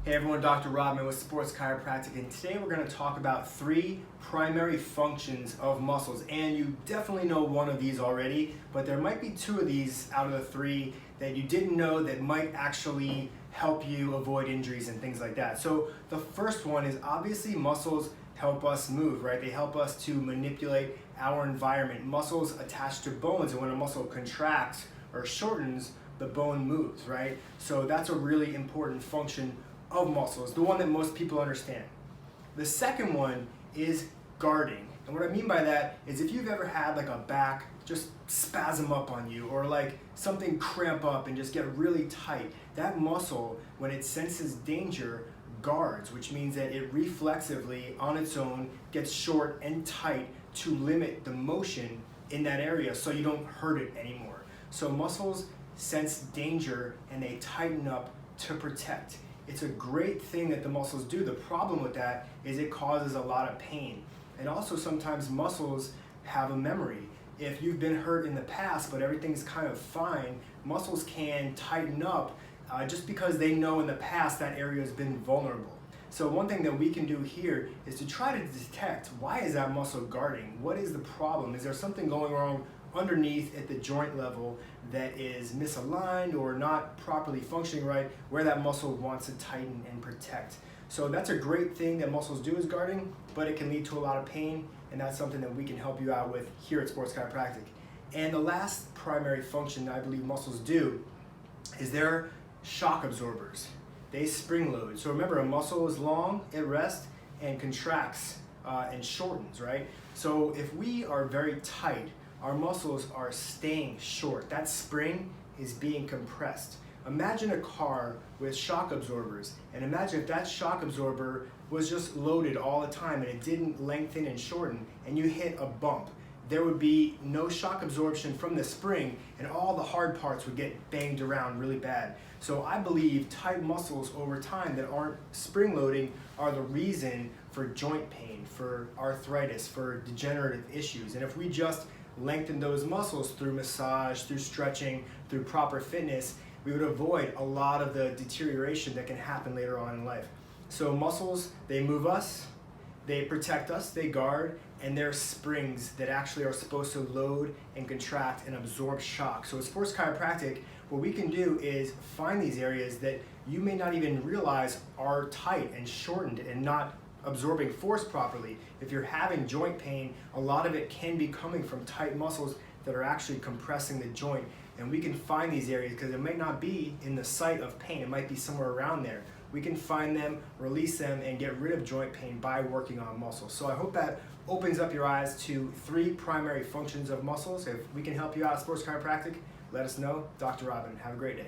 Hey everyone, Dr. Rodman with Sports Chiropractic, and today we're going to talk about 3 primary functions of muscles. And you definitely know one of these already, but there might be 2 of these out of the 3 that you didn't know that might actually help you avoid injuries and things like that. So the first one is obviously muscles help us move, right? They help us to manipulate our environment. Muscles attach to bones, and when a muscle contracts or shortens, the bone moves, right? So that's a really important function of muscles, the one that most people understand. The second one is guarding. And what I mean by that is if you've ever had like a back just spasm up on you, or like something cramp up and just get really tight, that muscle, when it senses danger, guards, which means that it reflexively on its own gets short and tight to limit the motion in that area so you don't hurt it anymore. So muscles sense danger and they tighten up to protect. It's a great thing that the muscles do. The problem with that is it causes a lot of pain. And also sometimes muscles have a memory. If you've been hurt in the past but everything's kind of fine, muscles can tighten up just because they know in the past that area has been vulnerable. So one thing that we can do here is to try to detect, why is that muscle guarding? What is the problem? Is there something going wrong underneath at the joint level that is misaligned or not properly functioning right, where that muscle wants to tighten and protect? So that's a great thing that muscles do, is guarding, but it can lead to a lot of pain, and that's something that we can help you out with here at Sports Chiropractic. And the last primary function that I believe muscles do is they're shock absorbers. They spring load. So remember, a muscle is long at rest and contracts and shortens, right? So if we are very tight, our muscles are staying short. That spring is being compressed. Imagine a car with shock absorbers, and imagine if that shock absorber was just loaded all the time and it didn't lengthen and shorten, and you hit a bump. There would be no shock absorption from the spring, and all the hard parts would get banged around really bad. So I believe tight muscles over time that aren't spring loading are the reason for joint pain, for arthritis, for degenerative issues. And if we just lengthen those muscles through massage, through stretching, through proper fitness, we would avoid a lot of the deterioration that can happen later on in life. So muscles, they move us, they protect us, they guard, and they're springs that actually are supposed to load and contract and absorb shock. So at Sports Chiropractic, what we can do is find these areas that you may not even realize are tight and shortened and not absorbing force properly. If you're having joint pain, a lot of it can be coming from tight muscles that are actually compressing the joint. And we can find these areas because it might not be in the site of pain, it might be somewhere around there. We can find them, release them, and get rid of joint pain by working on muscles. So I hope that opens up your eyes to 3 primary functions of muscles. If we can help you out at Sports Chiropractic, let us know. Dr. Rodman, have a great day.